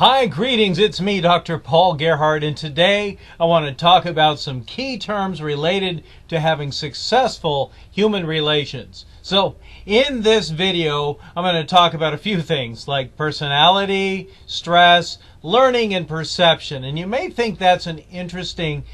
Hi, greetings. It's me, Dr. Paul Gerhardt, and today I want to talk about some key terms related to having successful human relations. So, in this video, I'm going to talk about a few things like personality, stress, learning, and perception. And you may think that's an interesting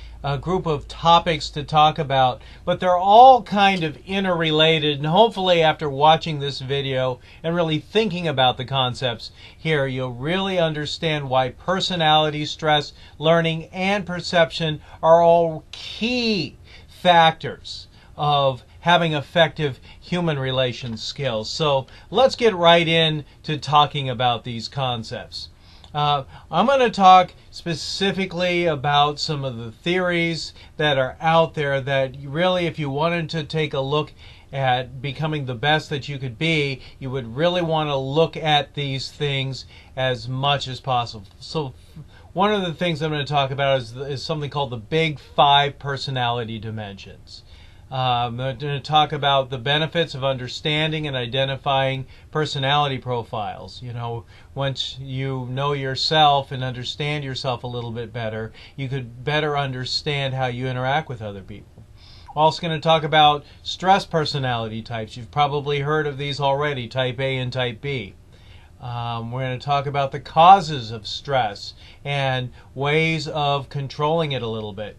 group of topics to talk about, but they're all kind of interrelated, and hopefully after watching this video and really thinking about the concepts here, you'll really understand why personality, stress, learning, and perception are all key factors of having effective human relations skills. So let's get right into talking about these concepts. I'm going to talk specifically about some of the theories that are out there that really, if you wanted to take a look at becoming the best that you could be, you would really want to look at these things as much as possible. So one of the things I'm going to talk about is something called the Big Five personality dimensions. I'm going to talk about the benefits of understanding and identifying personality profiles. You know, once you know yourself and understand yourself a little bit better, you could better understand how you interact with other people. I'm also going to talk about stress personality types. You've probably heard of these already, type A and type B. We're going to talk about the causes of stress and ways of controlling it a little bit.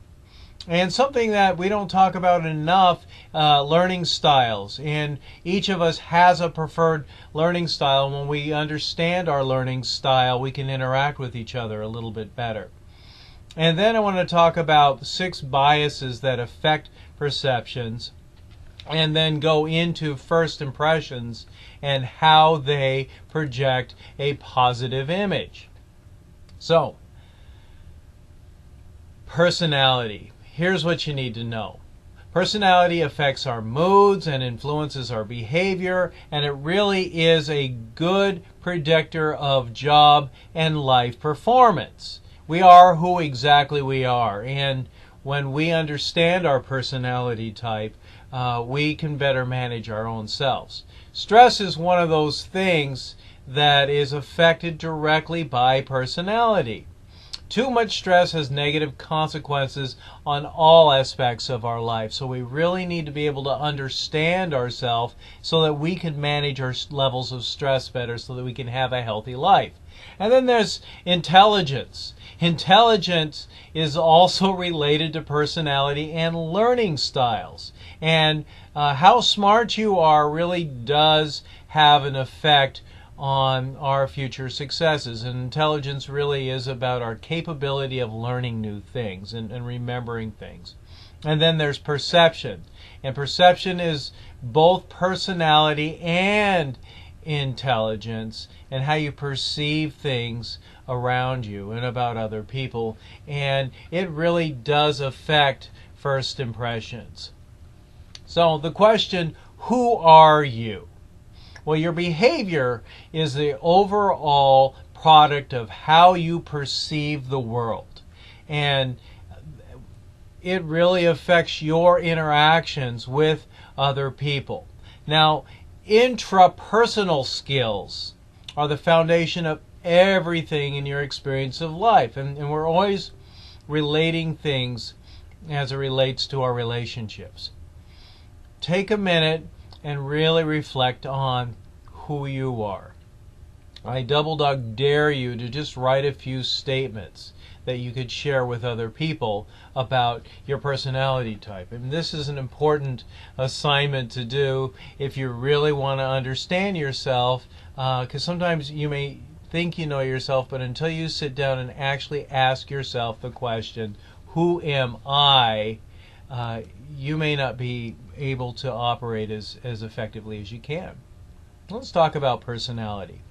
And something that we don't talk about enough, learning styles. And each of us has a preferred learning style. When we understand our learning style, we can interact with each other a little bit better. And then I want to talk about 6 biases that affect perceptions, and then go into first impressions and how they project a positive image. So, personality. Here's what you need to know. Personality affects our moods and influences our behavior, and it really is a good predictor of job and life performance. We are who exactly we are, and when we understand our personality type, we can better manage our own selves. Stress is one of those things that is affected directly by personality. Too much stress has negative consequences on all aspects of our life, so we really need to be able to understand ourselves so that we can manage our levels of stress better so that we can have a healthy life. And then there's intelligence. Intelligence is also related to personality and learning styles. And how smart you are really does have an effect on our future successes. And intelligence really is about our capability of learning new things and remembering things. And then there's perception. And perception is both personality and intelligence and how you perceive things around you and about other people. And it really does affect first impressions. So the question, who are you? Well, your behavior is the overall product of how you perceive the world. And it really affects your interactions with other people. Now, intrapersonal skills are the foundation of everything in your experience of life. And we're always relating things as it relates to our relationships. Take a minute and really reflect on who you are. I double dog dare you to just write a few statements that you could share with other people about your personality type. And this is an important assignment to do if you really want to understand yourself, because sometimes you may think you know yourself, but until you sit down and actually ask yourself the question, who am I? You may not be able to operate as effectively as you can. Let's talk about personality.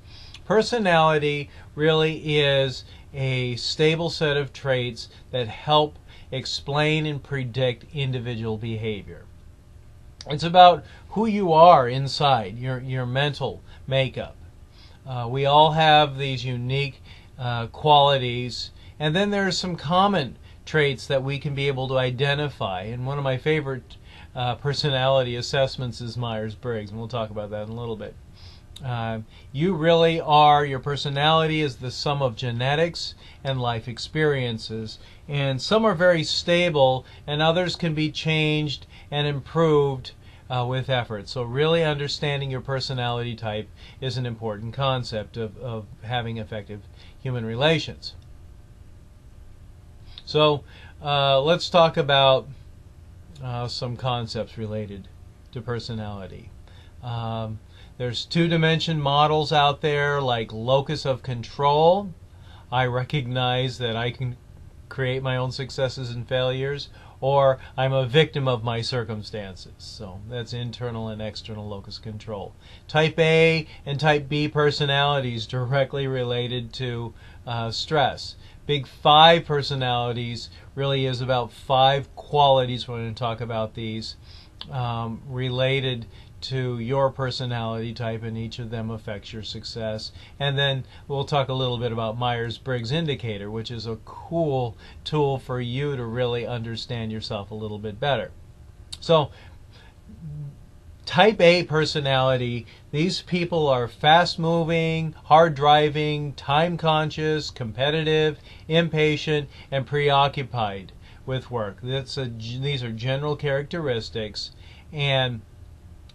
Personality really is a stable set of traits that help explain and predict individual behavior. It's about who you are inside, your mental makeup. We all have these unique qualities, and then there's some common traits that we can be able to identify. And one of my favorite personality assessments is Myers-Briggs, and we'll talk about that in a little bit. You really are, your personality is the sum of genetics and life experiences. And some are very stable, and others can be changed and improved with effort. So really understanding your personality type is an important concept of having effective human relations. So let's talk about some concepts related to personality. There's two-dimension models out there like locus of control. I recognize that I can create my own successes and failures, or I'm a victim of my circumstances. So that's internal and external locus control. Type A and Type B personalities directly related to stress. Big Five personalities really is about 5 qualities. We're going to talk about these related to your personality type, and each of them affects your success. And then we'll talk a little bit about Myers-Briggs indicator, which is a cool tool for you to really understand yourself a little bit better. So Type A personality, these people are fast-moving, hard-driving, time-conscious, competitive, impatient, and preoccupied with work. These are general characteristics. And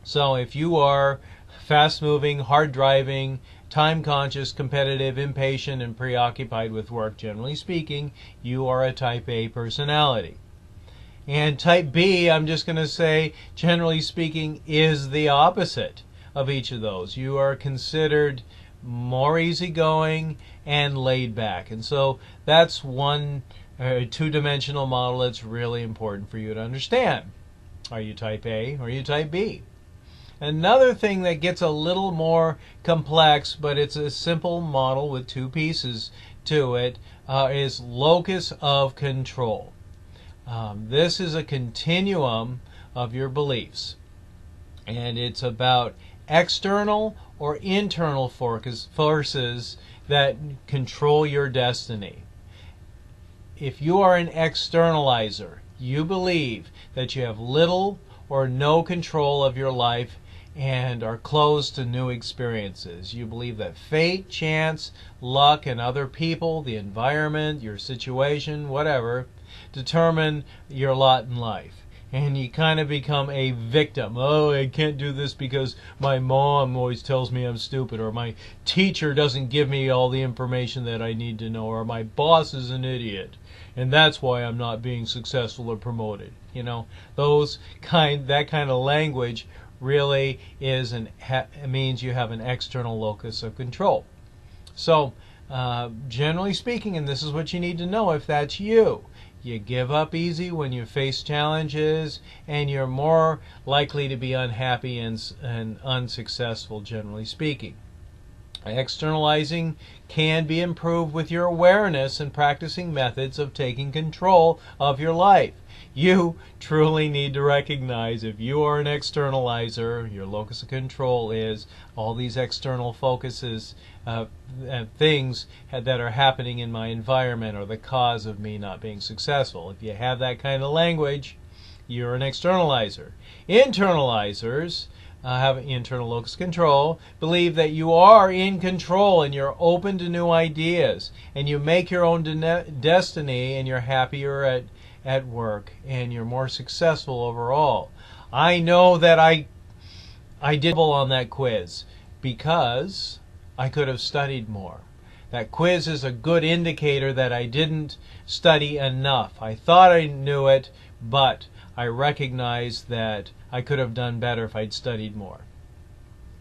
so if you are fast-moving, hard-driving, time-conscious, competitive, impatient, and preoccupied with work, generally speaking, you are a Type A personality. And Type B, I'm just going to say, generally speaking, is the opposite of each of those. You are considered more easygoing and laid back. And so that's one two-dimensional model that's really important for you to understand. Are you Type A or are you Type B? Another thing that gets a little more complex, but it's a simple model with 2 pieces to it, is locus of control. This is a continuum of your beliefs, and it's about external or internal forces that control your destiny. If you are an externalizer, you believe that you have little or no control of your life and are closed to new experiences. You believe that fate, chance, luck, and other people, the environment, your situation, whatever, determine your lot in life. And you kind of become a victim. Oh, I can't do this because my mom always tells me I'm stupid, or my teacher doesn't give me all the information that I need to know, or my boss is an idiot, and that's why I'm not being successful or promoted. You know, that kind of language really means you have an external locus of control. So, generally speaking, and this is what you need to know if that's you, you give up easy when you face challenges, and you're more likely to be unhappy and unsuccessful, generally speaking. Externalizing can be improved with your awareness and practicing methods of taking control of your life. You truly need to recognize if you are an externalizer, your locus of control is all these external focuses, things that are happening in my environment are the cause of me not being successful. If you have that kind of language, you're an externalizer. Internalizers have internal locus control, believe that you are in control and you're open to new ideas and you make your own destiny, and you're happier at work and you're more successful overall. I know that I did well on that quiz because I could have studied more. That quiz is a good indicator that I didn't study enough. I thought I knew it, but I recognized that I could have done better if I'd studied more.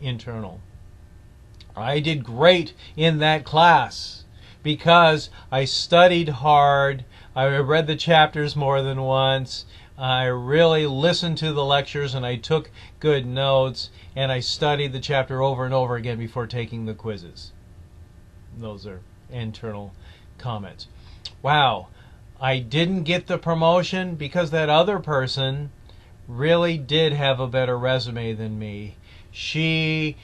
Internal. I did great in that class because I studied hard. I read the chapters more than once. I really listened to the lectures and I took good notes, and I studied the chapter over and over again before taking the quizzes. Those are internal comments. Wow, I didn't get the promotion because that other person really did have a better resume than me. She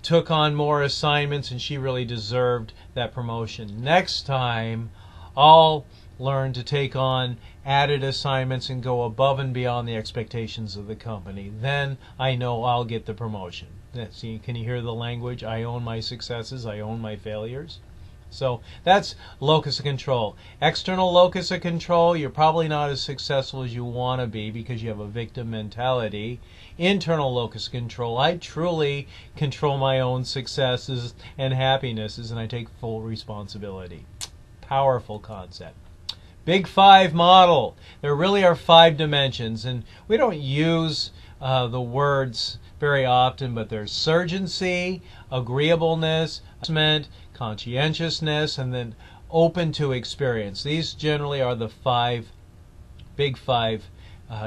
took on more assignments and she really deserved that promotion. Next time, I'll learn to take on added assignments and go above and beyond the expectations of the company. Then I know I'll get the promotion. See, can you hear the language? I own my successes, I own my failures. So that's locus of control. External locus of control, you're probably not as successful as you want to be because you have a victim mentality. Internal locus of control, I truly control my own successes and happinesses, and I take full responsibility. Powerful concept. Big Five model. There really are 5 dimensions, and we don't use the words very often, but there's surgency, agreeableness, conscientiousness, and then open to experience. These generally are the big five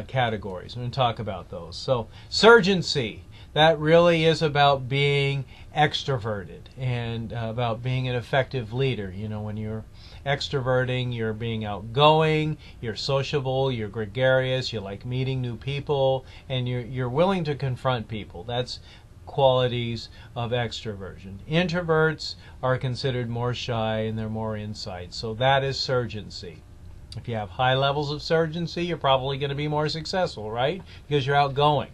categories. I'm going to talk about those. So surgency, that really is about being extroverted and about being an effective leader. You know, when you're extroverting, you're being outgoing, you're sociable, you're gregarious, you like meeting new people, and you're willing to confront people. That's qualities of extroversion. Introverts are considered more shy and they're more inside. So that is surgency. If you have high levels of surgency, you're probably going to be more successful, right? Because you're outgoing.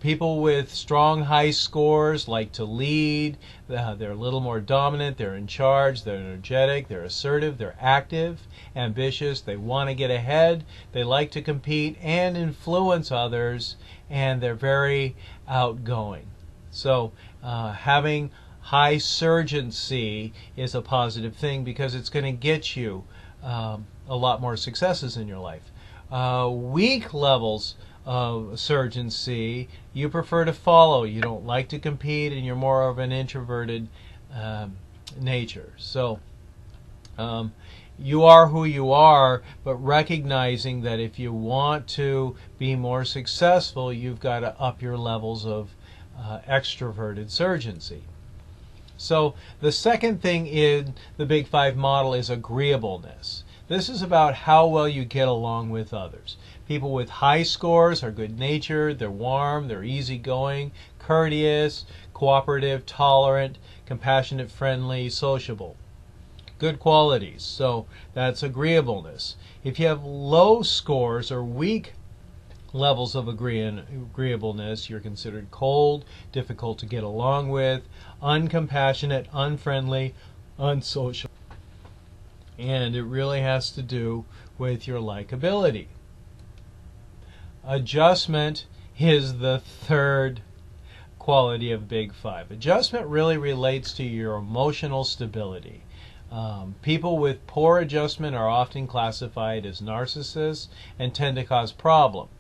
People with strong high scores like to lead. They're a little more dominant. They're in charge. They're energetic. They're assertive. They're active, ambitious. They want to get ahead. They like to compete and influence others, and they're very outgoing. So having high surgency is a positive thing because it's going to get you a lot more successes in your life. Weak levels of surgency, you prefer to follow. You don't like to compete, and you're more of an introverted nature. So you are who you are, but recognizing that if you want to be more successful, you've got to up your levels of extroverted surgency. So the second thing in the Big Five model is agreeableness. This is about how well you get along with others. People with high scores are good-natured, they're warm, they're easygoing, courteous, cooperative, tolerant, compassionate, friendly, sociable. Good qualities. So that's agreeableness. If you have low scores or weak levels of agreeableness, you're considered cold, difficult to get along with, uncompassionate, unfriendly, unsocial. And it really has to do with your likability. Adjustment is the third quality of Big Five. Adjustment really relates to your emotional stability. People with poor adjustment are often classified as narcissists and tend to cause problems.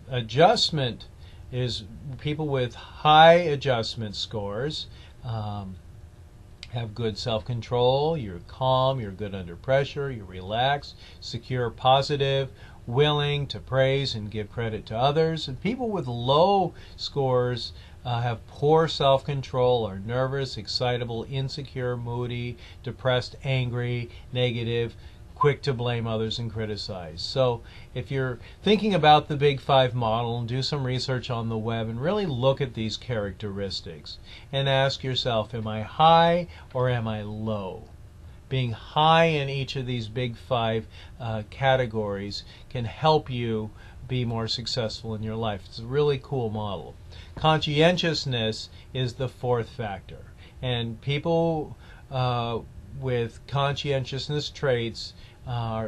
Adjustment is people with high adjustment scores have good self-control, you're calm, you're good under pressure, you're relaxed, secure, positive, willing to praise and give credit to others. And people with low scores have poor self-control, are nervous, excitable, insecure, moody, depressed, angry, negative, quick to blame others and criticize. So if you're thinking about the Big Five model, do some research on the web and really look at these characteristics and ask yourself, am I high or am I low? Being high in each of these Big Five categories can help you be more successful in your life. It's a really cool model. Conscientiousness is the fourth factor. And people with conscientiousness traits,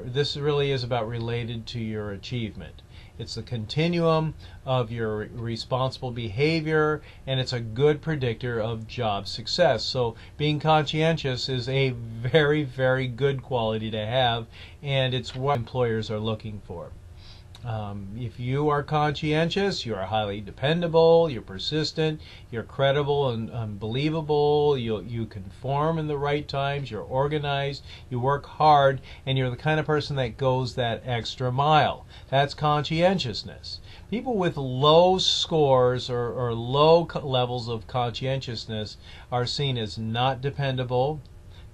this really is about related to your achievement. It's the continuum of your responsible behavior, and it's a good predictor of job success. So being conscientious is a very, very good quality to have, and it's what employers are looking for. If you are conscientious, you are highly dependable, you're persistent, you're credible and believable, you conform in the right times, you're organized, you work hard, and you're the kind of person that goes that extra mile. That's conscientiousness. People with low scores or low levels of conscientiousness are seen as not dependable.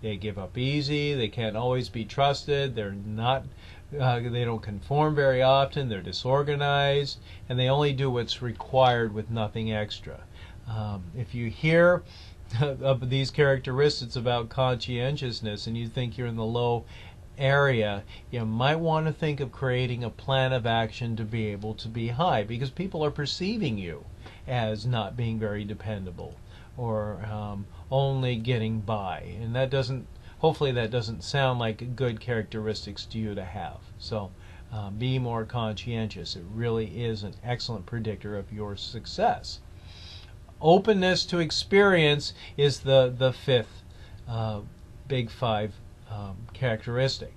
They give up easy, they can't always be trusted, they don't conform very often, they're disorganized, and they only do what's required with nothing extra. If you hear of these characteristics about conscientiousness and you think you're in the low area, you might want to think of creating a plan of action to be able to be high, because people are perceiving you as not being very dependable or only getting by, and that doesn't, hopefully that doesn't sound like good characteristics to you to have. So be more conscientious. It really is an excellent predictor of your success. Openness to experience is the fifth big five characteristic.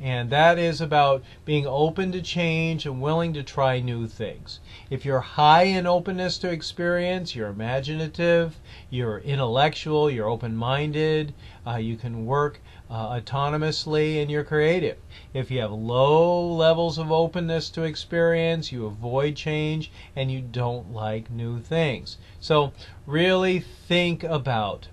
And that is about being open to change and willing to try new things. If you're high in openness to experience, you're imaginative, you're intellectual, you're open-minded, you can work autonomously, and you're creative. If you have low levels of openness to experience, you avoid change and you don't like new things. So really think about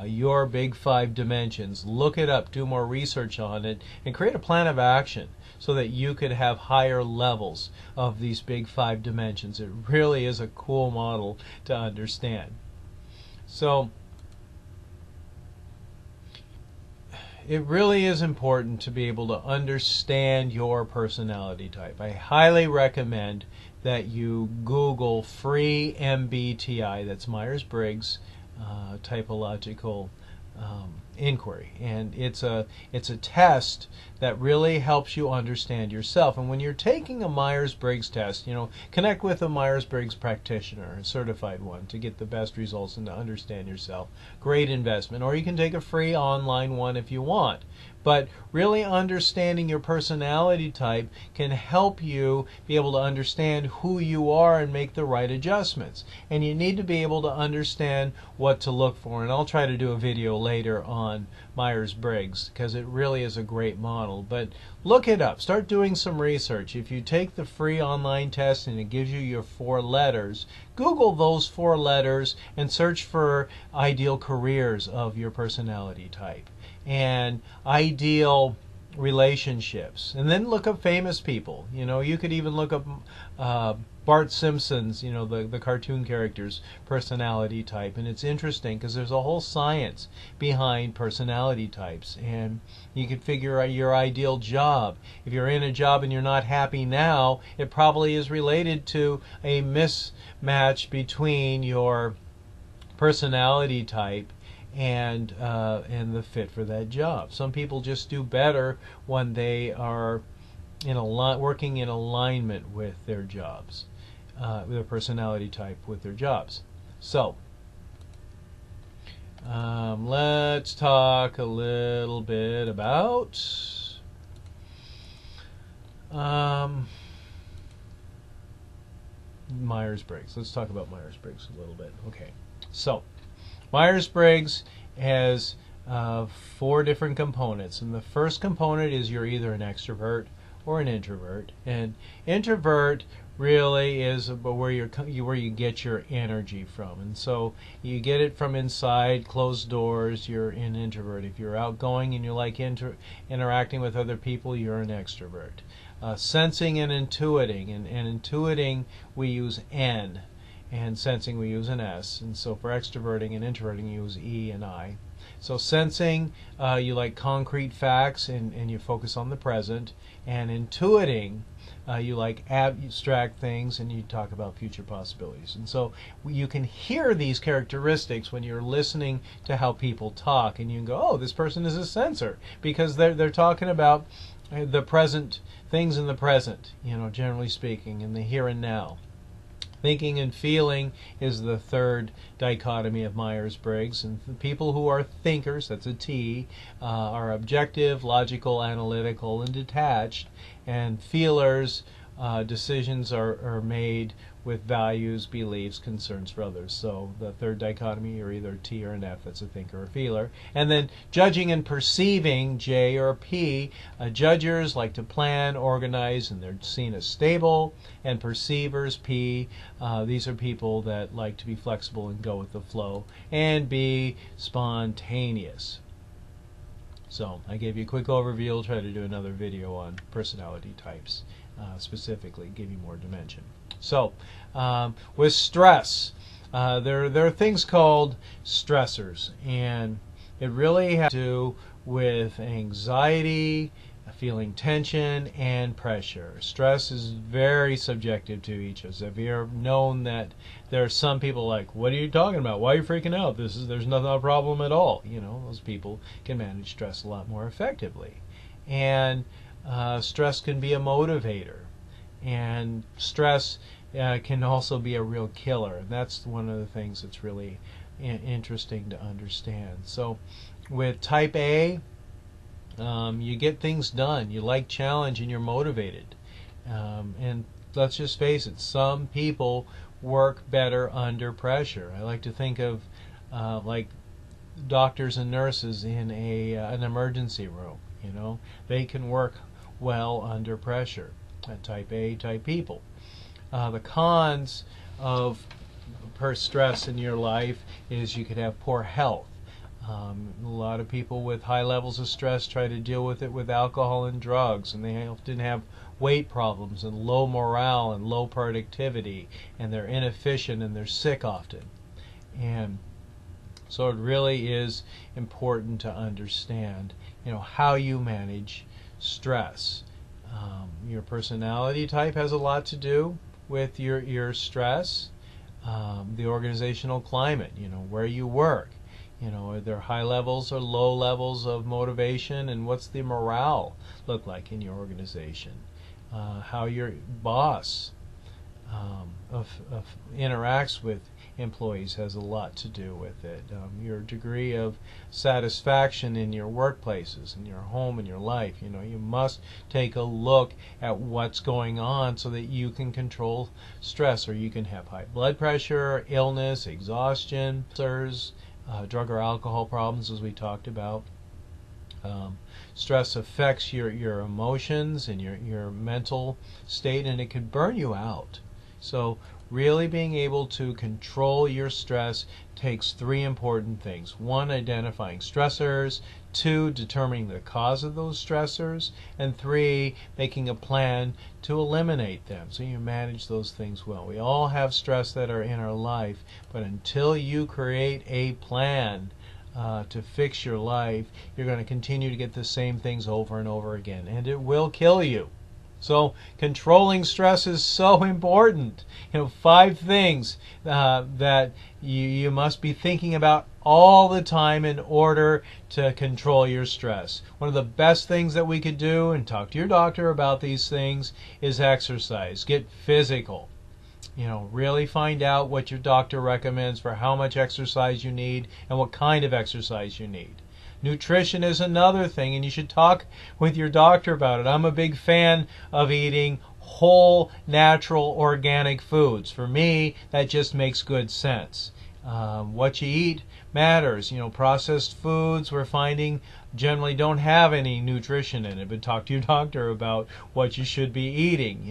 your big five dimensions. Look it up, do more research on it, and create a plan of action so that you could have higher levels of these big five dimensions. It really is a cool model to understand. So it really is important to be able to understand your personality type. I highly recommend that you Google free MBTI, that's Myers-Briggs typological inquiry, and it's a test that really helps you understand yourself. And when you're taking a Myers-Briggs test, connect with a Myers-Briggs practitioner, a certified one, to get the best results and to understand yourself. Great investment. Or you can take a free online one if you want. But really understanding your personality type can help you be able to understand who you are and make the right adjustments. And you need to be able to understand what to look for. And I'll try to do a video later on Myers-Briggs, because it really is a great model. But look it up. Start doing some research. If you take the free online test and it gives you your 4 letters, Google those 4 letters and search for ideal careers of your personality type and ideal relationships, and then look up famous people. You could even look up Bart Simpson's, the cartoon character's personality type, and it's interesting because there's a whole science behind personality types, and you could figure out your ideal job. If you're in a job and you're not happy now, it probably is related to a mismatch between your personality type and the fit for that job. Some people just do better when they are working in alignment with their jobs, their personality type with their jobs. So let's talk a little bit about Myers-Briggs. Let's talk about Myers-Briggs a little bit. Okay, so Myers-Briggs has 4 different components, and the first component is you're either an extrovert or an introvert. And introvert really is where you get your energy from, and so you get it from inside closed doors. You're an introvert. If you're outgoing and you like interacting with other people, you're an extrovert. Sensing and intuiting, and intuiting we use N, and sensing we use an S. And so for extroverting and introverting you use E and I. So sensing, you like concrete facts and you focus on the present. And intuiting, you like abstract things and you talk about future possibilities. And so you can hear these characteristics when you're listening to how people talk, and you can go, oh, this person is a sensor, because they're talking about the present, things in the present, generally speaking, in the here and now. Thinking and feeling is the third dichotomy of Myers-Briggs. And the people who are thinkers, that's a T, are objective, logical, analytical, and detached. And feelers, decisions are made with values, beliefs, concerns for others. So the third dichotomy, you're either a T or an F, that's a thinker or a feeler. And then judging and perceiving, J or P, judgers like to plan, organize, and they're seen as stable. And perceivers, P, these are people that like to be flexible and go with the flow. And B, spontaneous. So I gave you a quick overview. I'll try to do another video on personality types, specifically, give you more dimension. So with stress, there are things called stressors, and it really has to do with anxiety, feeling tension, and pressure. Stress is very subjective to each of us. Have you ever known that there are some people like, what are you talking about? Why are you freaking out? There's not a problem at all. Those people can manage stress a lot more effectively. And stress can be a motivator. And stress can also be a real killer. And that's one of the things that's really interesting to understand. So with type A, you get things done. You like challenge and you're motivated. And let's just face it, some people work better under pressure. I like to think of like doctors and nurses in an emergency room. They can work well under pressure. Type A type people. The cons of stress in your life is you could have poor health. A lot of people with high levels of stress try to deal with it with alcohol and drugs, and they often have weight problems and low morale and low productivity, and they're inefficient and they're sick often. And so it really is important to understand, how you manage stress. Your personality type has a lot to do with your stress. The organizational climate, where you work. Are there high levels or low levels of motivation, and what's the morale look like in your organization? How your boss interacts with employees has a lot to do with it. Your degree of satisfaction in your workplaces, in your home, in your life. You must take a look at what's going on so that you can control stress, or you can have high blood pressure, illness, exhaustion, ulcers, drug or alcohol problems, as we talked about. Stress affects your emotions and your mental state, and it can burn you out. So really being able to control your stress takes three important things. One, identifying stressors. Two, determining the cause of those stressors. And three, making a plan to eliminate them so you manage those things well. We all have stress that are in our life, but until you create a plan to fix your life, you're going to continue to get the same things over and over again, and it will kill you. So controlling stress is so important. 5 things that you must be thinking about all the time in order to control your stress. One of the best things that we could do, and talk to your doctor about these things, is exercise. Get physical. Really find out what your doctor recommends for how much exercise you need and what kind of exercise you need. Nutrition is another thing, and you should talk with your doctor about it. I'm a big fan of eating whole, natural, organic foods. For me, that just makes good sense. What you eat matters. Processed foods we're finding generally don't have any nutrition in it, but talk to your doctor about what you should be eating.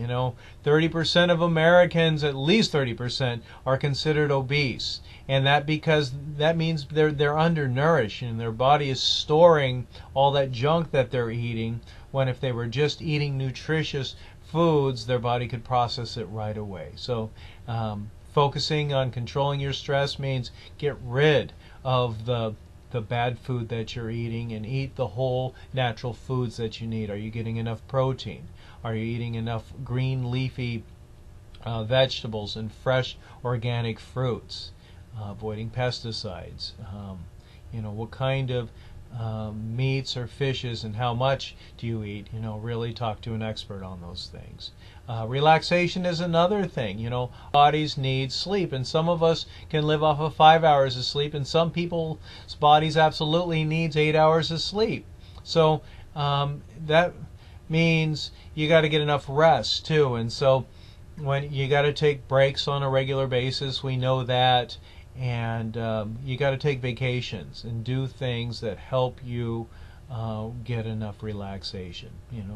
30% of Americans, at least 30%, are considered obese, and that means they're undernourished, and their body is storing all that junk that they're eating, when if they were just eating nutritious foods, their body could process it right away. So focusing on controlling your stress means get rid of the bad food that you're eating and eat the whole natural foods that you need. Are you getting enough protein? Are you eating enough green leafy vegetables and fresh organic fruits? Avoiding pesticides. What kind of meats or fishes and how much do you eat? Really talk to an expert on those things. Relaxation is another thing. Bodies need sleep, and some of us can live off of 5 hours of sleep, and some people's bodies absolutely needs 8 hours of sleep. So that means you got to get enough rest too, and so when you got to take breaks on a regular basis, we know that. And you got to take vacations and do things that help you get enough relaxation.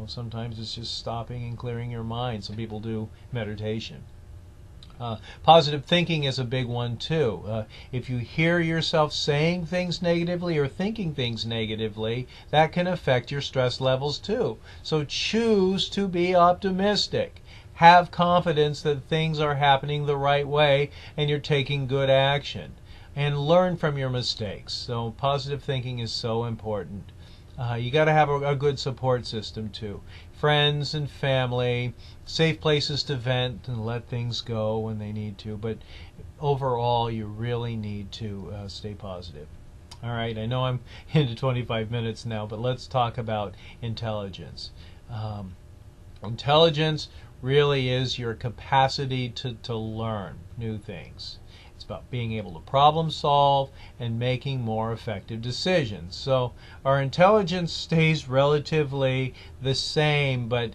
Sometimes it's just stopping and clearing your mind. Some people do meditation. Positive thinking is a big one too. If you hear yourself saying things negatively or thinking things negatively, that can affect your stress levels too. So choose to be optimistic. Have confidence that things are happening the right way and you're taking good action. And learn from your mistakes. So positive thinking is so important. You got to have a good support system too. Friends and family, safe places to vent and let things go when they need to. But overall, you really need to stay positive. All right, I know I'm into 25 minutes now, but let's talk about intelligence. Intelligence really is your capacity to learn new things. It's about being able to problem solve and making more effective decisions. So our intelligence stays relatively the same, but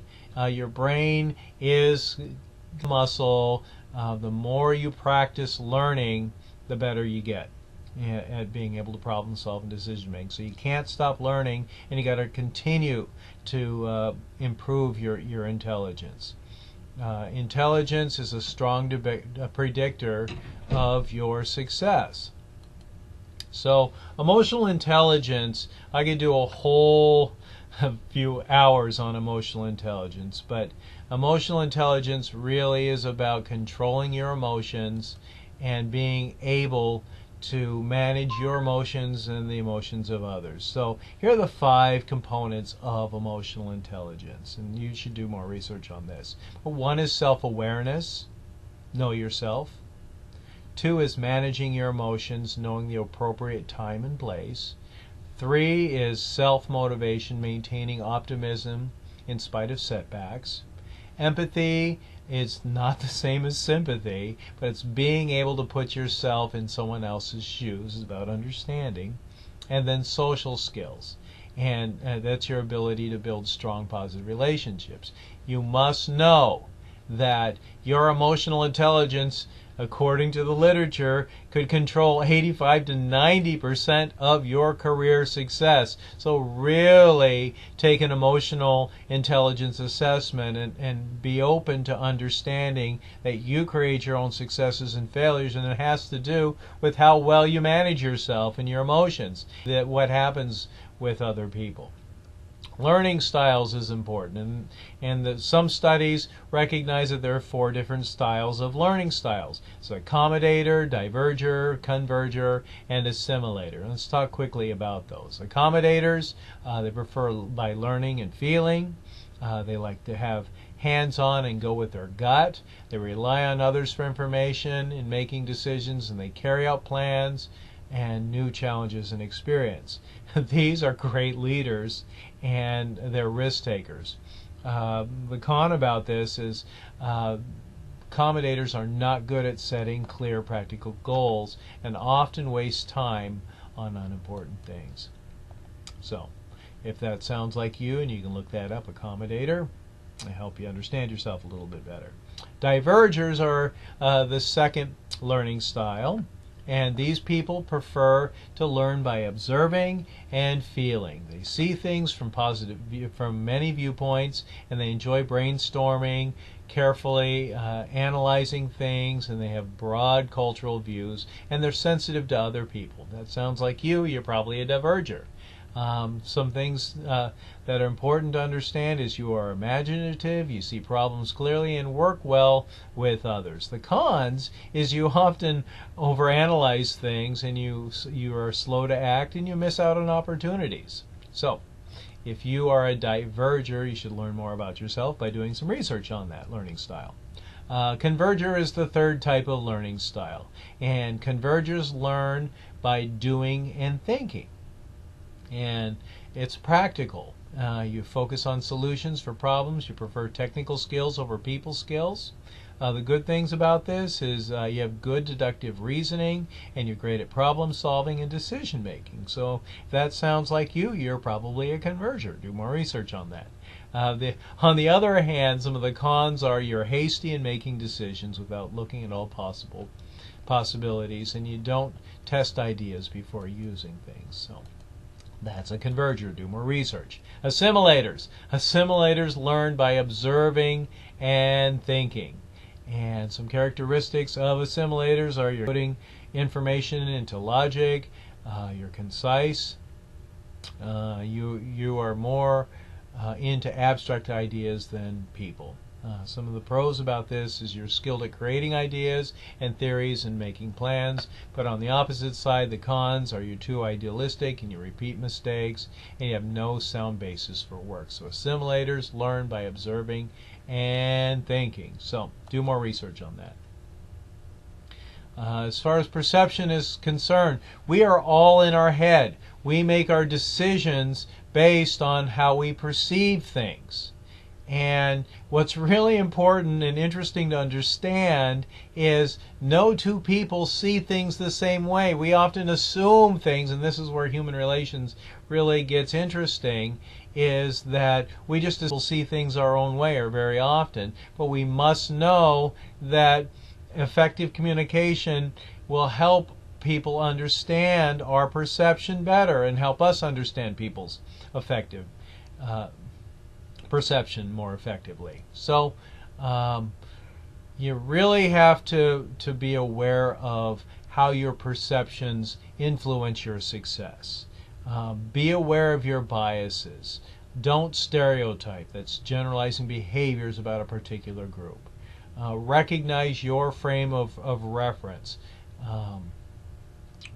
your brain is muscle. The more you practice learning, the better you get at being able to problem solve and decision make. So you can't stop learning, and you got to continue to improve your intelligence. Intelligence is a strong predictor of your success. So emotional intelligence, I could do a whole few hours on emotional intelligence, but emotional intelligence really is about controlling your emotions and being able to manage your emotions and the emotions of others. So here are the 5 components of emotional intelligence, and you should do more research on this. 1 is self-awareness, know yourself. 2 is managing your emotions, knowing the appropriate time and place. 3 is self-motivation, maintaining optimism in spite of setbacks. Empathy is not the same as sympathy, but it's being able to put yourself in someone else's shoes. It's about understanding. And then social skills. And that's your ability to build strong, positive relationships. You must know that your emotional intelligence, according to the literature, could control 85 to 90% of your career success. So really take an emotional intelligence assessment and be open to understanding that you create your own successes and failures, and it has to do with how well you manage yourself and your emotions, that what happens with other people. Learning styles is important, and some studies recognize that there are 4 different styles of learning styles. So accommodator, diverger, converger, and assimilator. Let's talk quickly about those. Accommodators, they prefer by learning and feeling. They like to have hands-on and go with their gut. They rely on others for information in making decisions, and they carry out plans and new challenges and experience. These are great leaders, and they're risk takers. The con about this is accommodators are not good at setting clear practical goals and often waste time on unimportant things. So if that sounds like you, and you can look that up, accommodator, I help you understand yourself a little bit better. Divergers are the second learning style. And these people prefer to learn by observing and feeling. They see things from many viewpoints, and they enjoy brainstorming, carefully analyzing things, and they have broad cultural views, and they're sensitive to other people. That sounds like you. You're probably a diverger. Some things that are important to understand is you are imaginative, you see problems clearly, and work well with others. The cons is you often overanalyze things, and you are slow to act, and you miss out on opportunities. So if you are a diverger, you should learn more about yourself by doing some research on that learning style. Converger is the 3rd type of learning style, and convergers learn by doing and thinking. And it's practical. You focus on solutions for problems. You prefer technical skills over people skills. The good things about this is you have good deductive reasoning, and you're great at problem solving and decision making. So if that sounds like you, you're probably a converger. Do more research on that. On the other hand, some of the cons are you're hasty in making decisions without looking at all possibilities, and you don't test ideas before using things. So that's a converger. Do more research. Assimilators. Assimilators learn by observing and thinking. And some characteristics of assimilators are you're putting information into logic, you're concise, you are more into abstract ideas than people. Some of the pros about this is you're skilled at creating ideas and theories and making plans, but on the opposite side, the cons are you're too idealistic and you repeat mistakes and you have no sound basis for work. So assimilators learn by observing and thinking. So do more research on that. As far as perception is concerned, we are all in our head. We make our decisions based on how we perceive things. And what's really important and interesting to understand is no two people see things the same way. We often assume things, and this is where human relations really gets interesting, is that we just see things our own way or very often. But we must know that effective communication will help people understand our perception better and help us understand people's effective perception more effectively. So you really have to be aware of how your perceptions influence your success. Be aware of your biases. Don't stereotype. That's generalizing behaviors about a particular group. Recognize your frame of reference.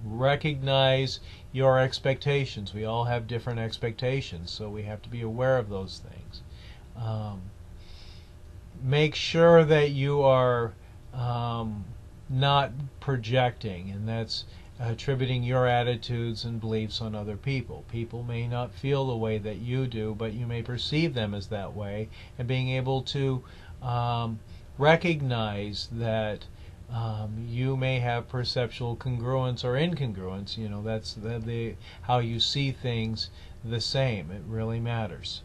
Recognize your expectations. We all have different expectations, so we have to be aware of those things. Make sure that you are not projecting, and that's attributing your attitudes and beliefs on other people. People may not feel the way that you do, but you may perceive them as that way, and being able to recognize that you may have perceptual congruence or incongruence. You know, that's how you see things the same. It really matters.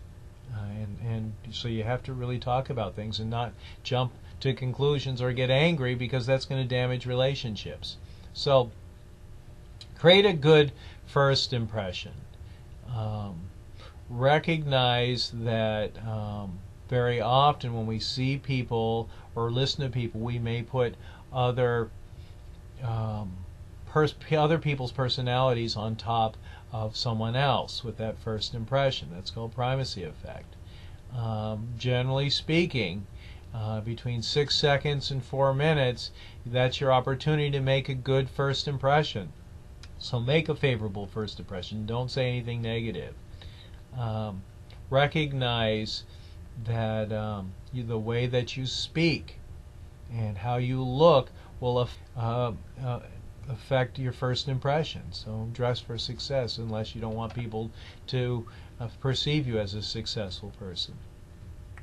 And so you have to really talk about things and not jump to conclusions or get angry, because that's going to damage relationships. So create a good first impression. Recognize that very often when we see people or listen to people, we may put other people's personalities on top of someone else with that first impression. That's called primacy effect. Generally speaking, between 6 seconds and 4 minutes, that's your opportunity to make a good first impression. So make a favorable first impression. Don't say anything negative. Recognize that the way that you speak and how you look will affect your first impression. So dress for success, unless you don't want people to perceive you as a successful person.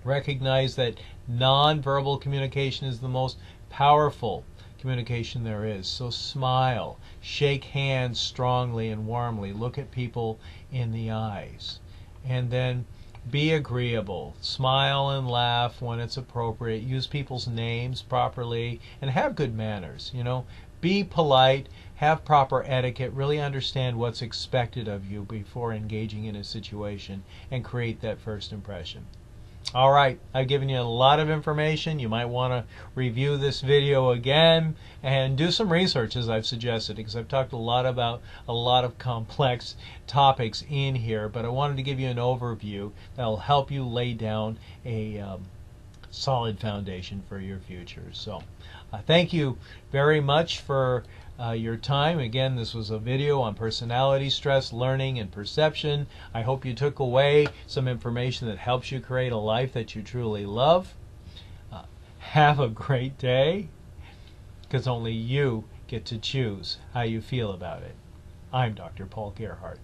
Recognize that nonverbal communication is the most powerful communication there is. So smile, shake hands strongly and warmly, look at people in the eyes, and then be agreeable. Smile and laugh when it's appropriate. Use people's names properly and have good manners. You know, be polite, have proper etiquette, really understand what's expected of you before engaging in a situation, and create that first impression. All right, I've given you a lot of information. You might want to review this video again and do some research, as I've suggested, because I've talked a lot about a lot of complex topics in here, but I wanted to give you an overview that'll help you lay down a solid foundation for your future. So thank you very much for your time. Again, this was a video on personality, stress, learning, and perception. I hope you took away some information that helps you create a life that you truly love. Have a great day, because only you get to choose how you feel about it. I'm Dr. Paul Gerhardt.